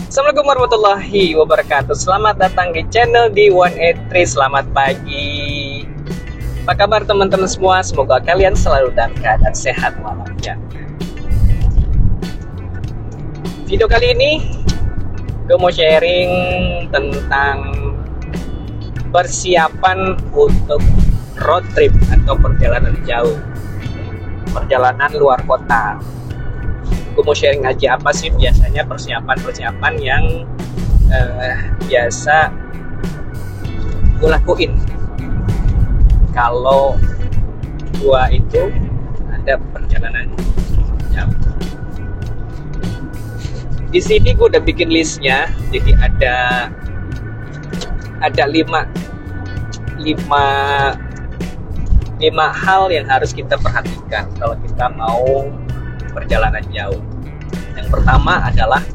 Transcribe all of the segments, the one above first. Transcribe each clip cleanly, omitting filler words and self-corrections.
Assalamualaikum warahmatullahi wabarakatuh. Selamat datang di channel D183. Selamat pagi. Apa kabar teman-teman semua? Semoga kalian selalu dalam keadaan sehat walafiat. Video kali ini gue mau sharing tentang persiapan untuk road trip atau perjalanan jauh, perjalanan luar kota. Gue mau sharing aja apa sih biasanya persiapan yang biasa gue lakuin kalau gue itu ada perjalanan jauh. Di sini gue udah bikin listnya, jadi ada lima hal yang harus kita perhatikan kalau kita mau perjalanan jauh. Yang pertama adalah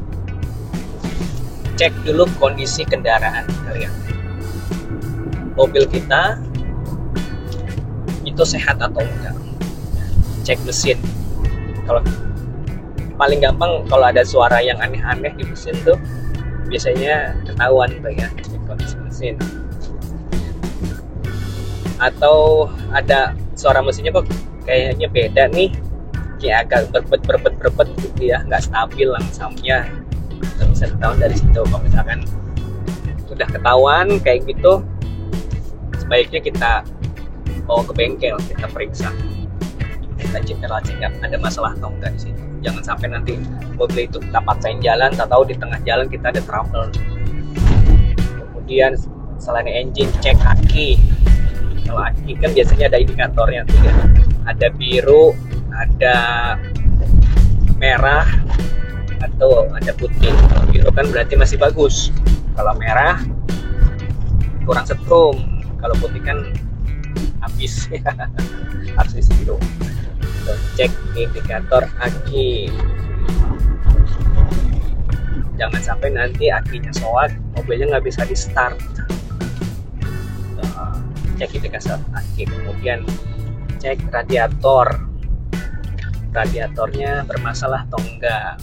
cek dulu kondisi kendaraan kalian. Mobil kita itu sehat atau enggak. Cek mesin. Kalau paling gampang kalau ada suara yang aneh-aneh di mesin tuh biasanya ketahuan tuh ya, cek kondisi mesin. Atau ada suara mesinnya kok kayaknya beda nih, kayak agak berbet gitu ya, nggak stabil langsamnya. Kita bisa ketahuan dari situ. Kalau misalkan sudah ketahuan kayak gitu, sebaiknya kita bawa ke bengkel, kita periksa, kita cek ada masalah atau enggak di situ. Jangan sampai nanti mobil itu kita paksain jalan, atau di tengah jalan kita ada trouble. Kemudian selain engine, cek aki. Kalau aki kan biasanya ada indikatornya tuh ya, ada biru, ada merah, atau ada putih. Kalau biru kan berarti masih bagus, kalau merah kurang setrum, kalau putih kan habis. Harus biru. Cek indikator aki, jangan sampai nanti akinya soak, mobilnya nggak bisa di start. Cek indikator aki. Kemudian cek radiatornya bermasalah atau enggak,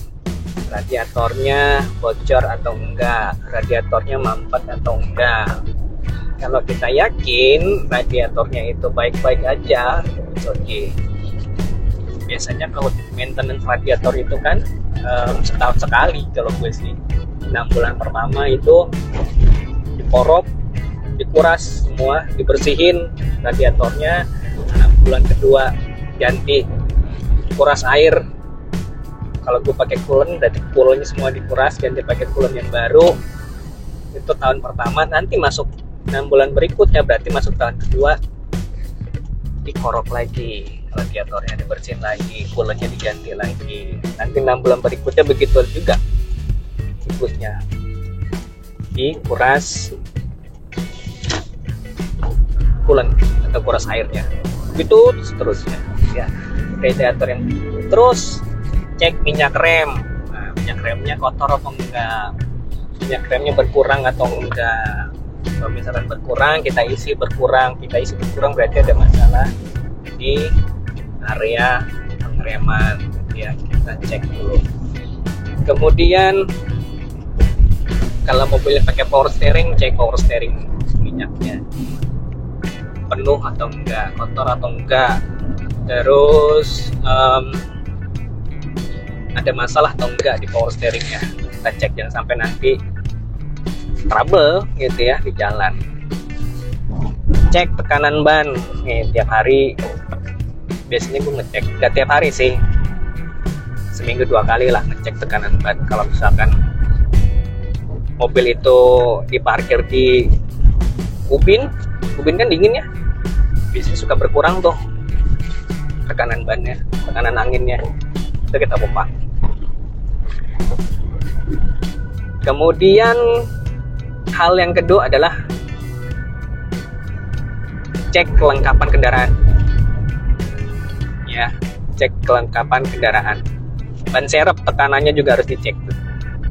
radiatornya bocor atau enggak, radiatornya mampet atau enggak. Kalau kita yakin radiatornya itu baik-baik aja, oke. Biasanya kalau maintenance radiator itu kan setahun sekali. Kalau gue sih 6 bulan pertama itu diporok, dikuras semua, dibersihin radiatornya. 6 bulan kedua ganti, kuras air. Kalau gue pakai coolant, dari coolant semua dikuras, ganti pakai coolant yang baru. Itu tahun pertama. Nanti masuk 6 bulan berikutnya, berarti masuk tahun kedua, dikorok lagi radiatornya, dibersihin lagi, coolantnya diganti lagi. Nanti 6 bulan berikutnya begitu juga siklusnya, dikuras coolant atau kuras airnya, begitu seterusnya ya. Radiator yang terus cek minyak rem. Nah, minyak remnya kotor atau enggak, minyak remnya berkurang atau enggak. Kalau misalkan berkurang, kita isi berkurang berarti ada masalah di area pengereman ya, kita cek dulu. Kemudian kalau mobilnya pakai power steering, cek power steering minyaknya penuh atau enggak, kotor atau enggak. Terus ada masalah atau enggak di power steeringnya, kita cek, jangan sampai nanti trouble gitu ya di jalan. Cek tekanan ban nih tiap hari. Biasanya gue ngecek, gak tiap hari sih, seminggu 2 kali lah ngecek tekanan ban. Kalau misalkan mobil itu diparkir di ubin kan dingin ya, biasanya suka berkurang tuh tekanan bannya, tekanan anginnya, itu kita pompa. Kemudian hal yang kedua adalah cek kelengkapan kendaraan ya, cek kelengkapan kendaraan. Ban serep tekanannya juga harus dicek tuh.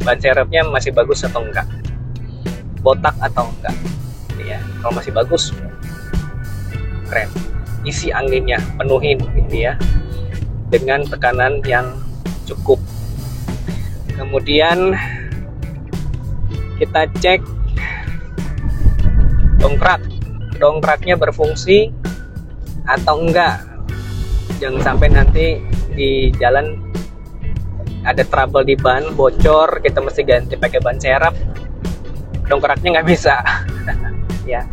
Ban serepnya masih bagus atau enggak, botak atau enggak ya. Kalau masih bagus, keren. Isi anginnya penuhin gitu ya. dengan tekanan yang cukup. Kemudian kita cek dongkraknya berfungsi atau enggak. Jangan sampai nanti di jalan ada trouble di ban, bocor, kita mesti ganti pakai ban serep, dongkraknya nggak bisa. Ya,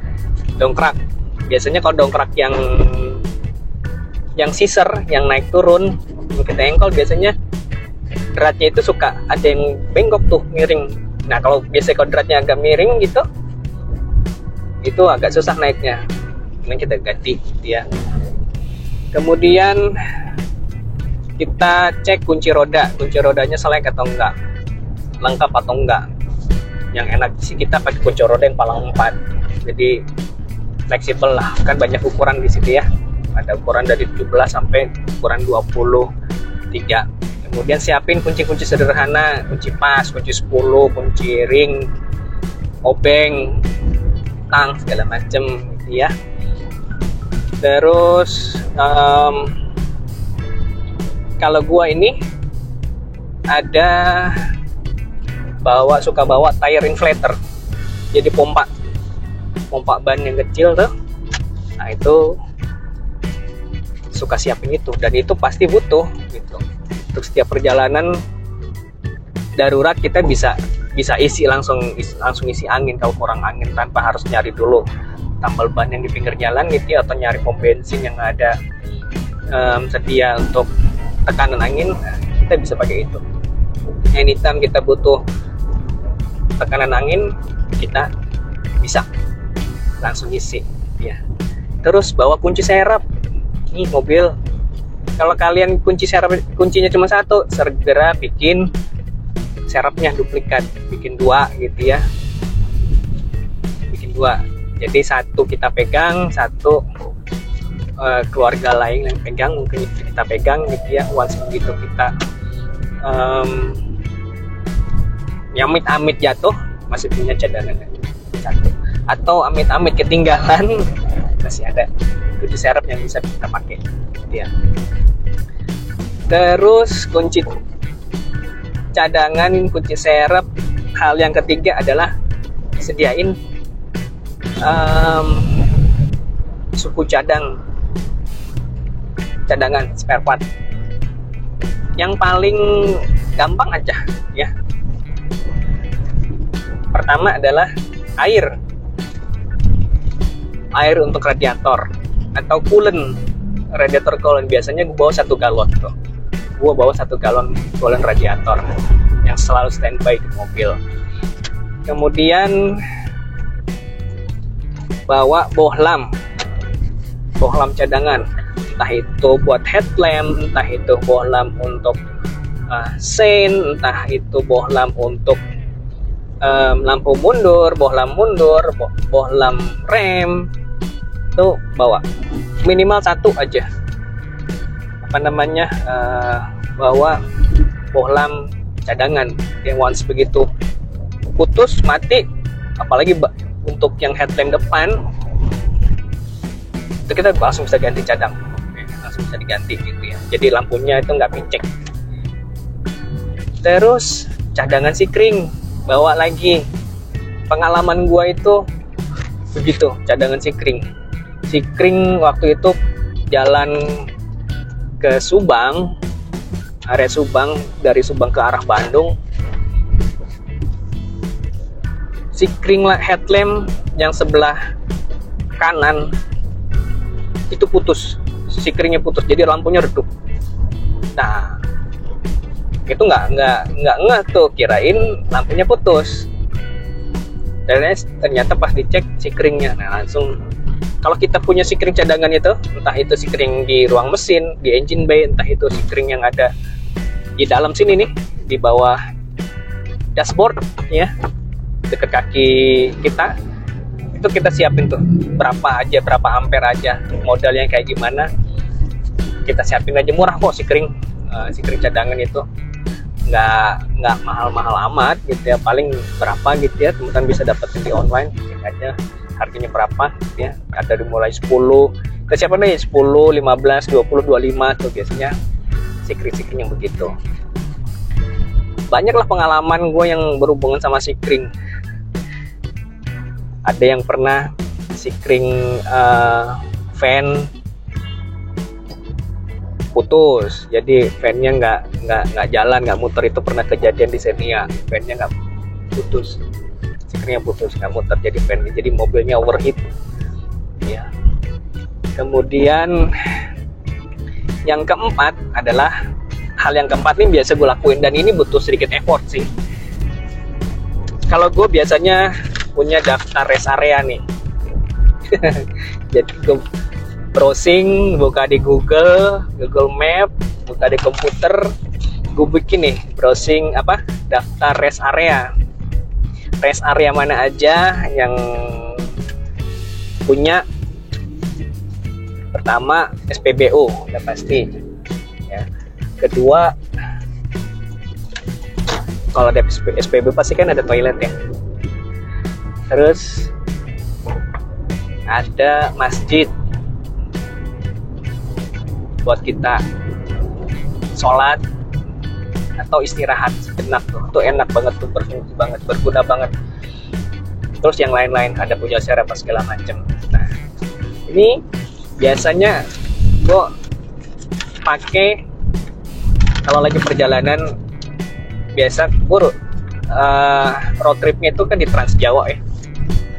dongkrak biasanya kalau dongkrak yang scissor, yang naik turun, kita engkol, biasanya dratnya itu suka ada yang bengkok tuh, miring. Nah kalau biasanya kalau dratnya agak miring gitu, itu agak susah naiknya. Ini kita ganti ya. Kemudian kita cek kunci rodanya selek atau enggak, lengkap atau enggak. Yang enak sih kita pakai kunci roda yang palang 4, jadi fleksibel lah, kan banyak ukuran di situ ya, ada ukuran dari 17 sampai ukuran 23. Kemudian siapin kunci-kunci sederhana, kunci pas, kunci 10, kunci ring, obeng, tang, segala macem gitu ya. Terus kalau gua ini suka bawa tire inflator, jadi pompa ban yang kecil tuh. Nah itu suka siapin itu, dan itu pasti butuh gitu. Untuk setiap perjalanan darurat kita bisa isi langsung isi angin kalau kurang angin, tanpa harus nyari dulu tambal ban yang di pinggir jalan gitu ya, atau nyari pom bensin yang ada sedia untuk tekanan angin. Nah, kita bisa pakai itu. Anytime kita butuh tekanan angin, kita bisa langsung isi ya. Terus bawa kunci serep. Nih mobil, kalau kalian kuncinya cuma satu, segera bikin serepnya duplikat, bikin 2 gitu ya, bikin 2. Jadi satu kita pegang, satu keluarga lain yang pegang, mungkin kita pegang gitu ya. Once begitu kita amit-amit jatuh, masih punya cadangan satu, atau amit-amit ketinggalan, masih ada kunci serep yang bisa kita pakai ya. Terus kunci cadangan, kunci serep. Hal yang ketiga adalah sediain suku cadangan spare part. Yang paling gampang aja ya. Pertama adalah air untuk radiator atau coolant, radiator coolant. Biasanya gue bawa 1 galon tuh. Gue bawa 1 galon coolant radiator yang selalu standby di mobil. Kemudian bawa bohlam cadangan, entah itu buat headlamp, entah itu bohlam untuk sein, entah itu bohlam untuk lampu mundur, bohlam rem. Itu bawa minimal 1 aja. Bawa bohlam cadangan yang once begitu putus, mati, apalagi untuk yang headlamp depan itu kita langsung bisa ganti cadang, langsung bisa diganti gitu ya. Jadi lampunya itu nggak picek. Terus cadangan sikring bawa lagi. Pengalaman gua itu begitu, cadangan sikring waktu itu jalan ke Subang, area Subang, dari Subang ke arah Bandung. Sikring headlamp yang sebelah kanan itu putus, sikringnya putus, jadi lampunya redup. Nah itu nggak tuh, kirain lampunya putus, dan ternyata pas dicek sikringnya. Nah langsung, kalau kita punya sikring cadangan itu, entah itu sikring di ruang mesin, di engine bay, entah itu sikring yang ada di dalam sini nih, di bawah dashboard ya, dekat kaki kita, itu kita siapin tuh berapa ampere aja, modalnya kayak gimana, kita siapin aja. Murah kok sikring cadangan itu, nggak mahal-mahal amat gitu ya, paling berapa gitu ya, teman-teman bisa dapetin di online, cek aja harganya berapa gitu ya. Ada dimulai 10, ke siapa nih, 10, 15, 20, 25 tuh biasanya Sikring yang begitu. Banyaklah pengalaman gue yang berhubungan sama sikring. Ada yang pernah sikring fan putus, jadi fannya nggak jalan, nggak muter. Itu pernah kejadian di Xenia, fannya nggak putus, sikringnya putus, nggak muter, jadi mobilnya overheat ya. Kemudian yang keempat adalah hal yang keempat ini biasa gue lakuin, dan ini butuh sedikit effort sih. Kalau gue biasanya punya daftar rest area nih. Jadi gue browsing, buka di Google Map, buka di komputer, gue bikin nih browsing daftar rest area mana aja yang punya. Pertama SPBU udah pasti ya. Kedua, kalau ada SPBU pasti kan ada toilet ya. Terus ada masjid buat kita sholat atau istirahat sejenak tuh enak banget tuh, berfungsi banget, berguna banget. Terus yang lain-lain ada puja acara apa segala macam. Nah, ini biasanya gue pakai kalau lagi perjalanan. Biasa gue road tripnya itu kan di Trans Jawa ya,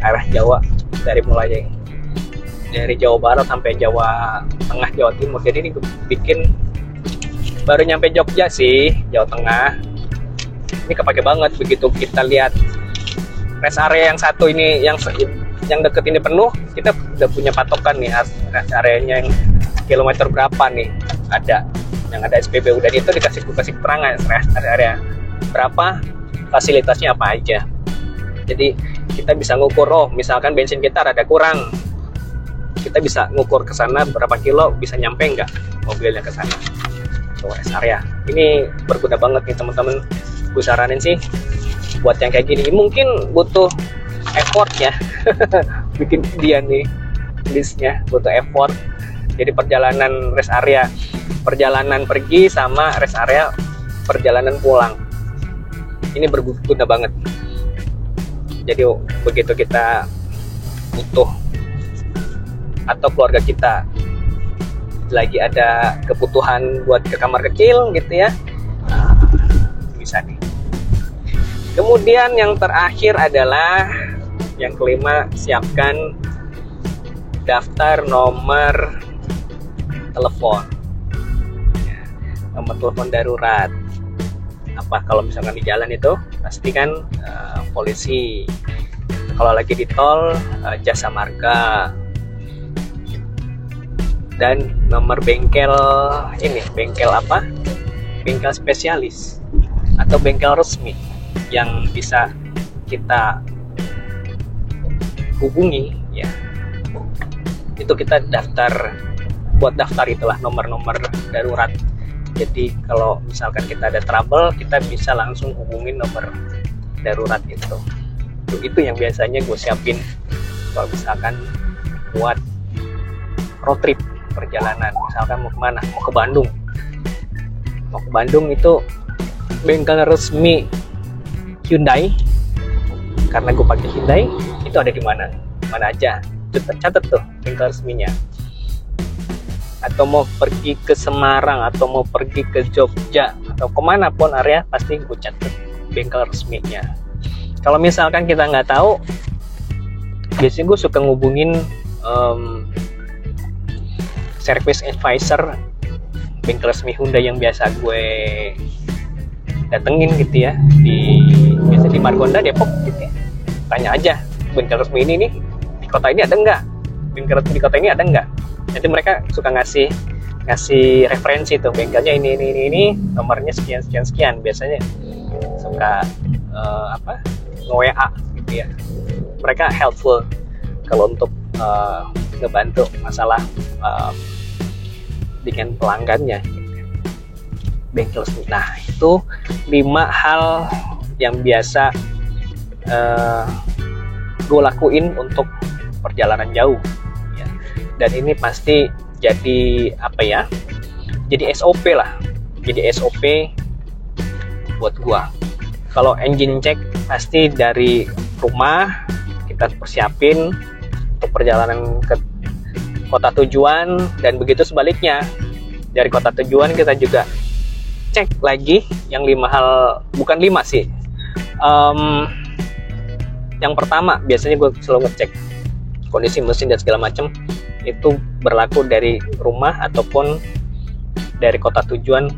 arah Jawa, dari Jawa Barat sampai Jawa Tengah, Jawa Timur. Jadi ini gue bikin baru nyampe Jogja sih, Jawa Tengah. Ini kepake banget begitu kita lihat rest area yang satu ini, yang deket ini penuh, kita udah punya patokan nih rest areanya yang kilometer berapa nih ada yang ada SPBU, dan itu dikasih keterangan rest area berapa, fasilitasnya apa aja. Jadi kita bisa ngukur, misalkan bensin kita rada kurang, kita bisa ngukur ke sana berapa kilo, bisa nyampe nggak mobilnya ke sana. Rest area ini berguna banget nih teman-teman. Gue saranin sih buat yang kayak gini, mungkin butuh effort ya. Bikin dia nih listnya butuh effort. Jadi perjalanan rest area, perjalanan pergi sama rest area perjalanan pulang, ini berguna banget. Jadi begitu kita butuh atau keluarga kita lagi ada kebutuhan buat ke kamar kecil gitu ya, bisa nih. Kemudian yang terakhir adalah yang kelima, siapkan daftar nomor telepon ya, nomor telepon darurat. Kalau misalkan di jalan itu pastikan polisi, kalau lagi di tol jasa marga, dan nomor bengkel bengkel spesialis atau bengkel resmi yang bisa kita hubungi ya. Itu kita buat daftar itulah nomor-nomor darurat. Jadi kalau misalkan kita ada trouble, kita bisa langsung hubungin nomor darurat itu. Itu yang biasanya gue siapin kalau misalkan buat road trip perjalanan. Misalkan mau kemana? Mau ke Bandung. Mau ke Bandung itu bengkel resmi Hyundai. Karena gue pakai Hyundai, itu ada di mana? Mana aja? Catat tuh bengkel resminya. Atau mau pergi ke Semarang, atau mau pergi ke Jogja, atau kemana pun area, pasti gue catat bengkel resminya. Kalau misalkan kita nggak tahu, biasanya gue suka ngubungin service advisor bengkel resmi Hyundai yang biasa gue datengin gitu ya, biasa di Margonda, Depok gitu ya. Tanya aja, bengkel resmi ini nih di kota ini ada nggak? Bengkel resmi di kota ini ada nggak? Nanti mereka suka ngasih referensi tuh, bengkelnya ini, nomornya sekian. Biasanya suka nge-WA gitu ya. Mereka helpful kalau untuk ngebantu masalah dengan pelanggannya. Bengkel resmi. Nah, itu 5 hal yang biasa gue lakuin untuk perjalanan jauh. Dan ini pasti jadi jadi SOP lah, jadi SOP buat gua. Kalau engine check pasti dari rumah kita persiapin untuk perjalanan ke kota tujuan, dan begitu sebaliknya dari kota tujuan kita juga cek lagi yang 5 hal, bukan 5 sih. Yang pertama biasanya gue selalu ngecek kondisi mesin dan segala macam, itu berlaku dari rumah ataupun dari kota tujuan,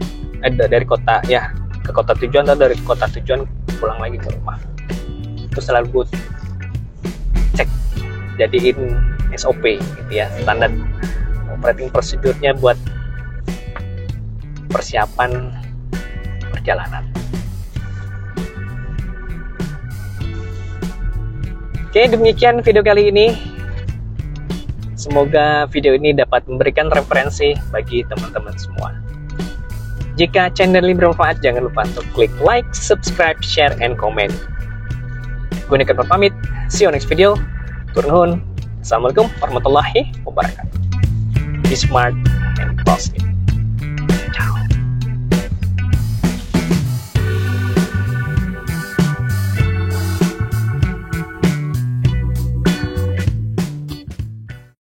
dari kota ya ke kota tujuan, atau dari kota tujuan pulang lagi ke rumah. Itu selalu gue cek, jadiin SOP gitu ya, standar operating procedure-nya buat persiapan perjalanan. Oke, demikian video kali ini. Semoga video ini dapat memberikan referensi bagi teman-teman semua. Jika channel ini bermanfaat, jangan lupa untuk klik like, subscribe, share, and comment. Gue Niken pamit. See you next video. Turun nuhun. Assalamualaikum warahmatullahi wabarakatuh. Be smart and positive.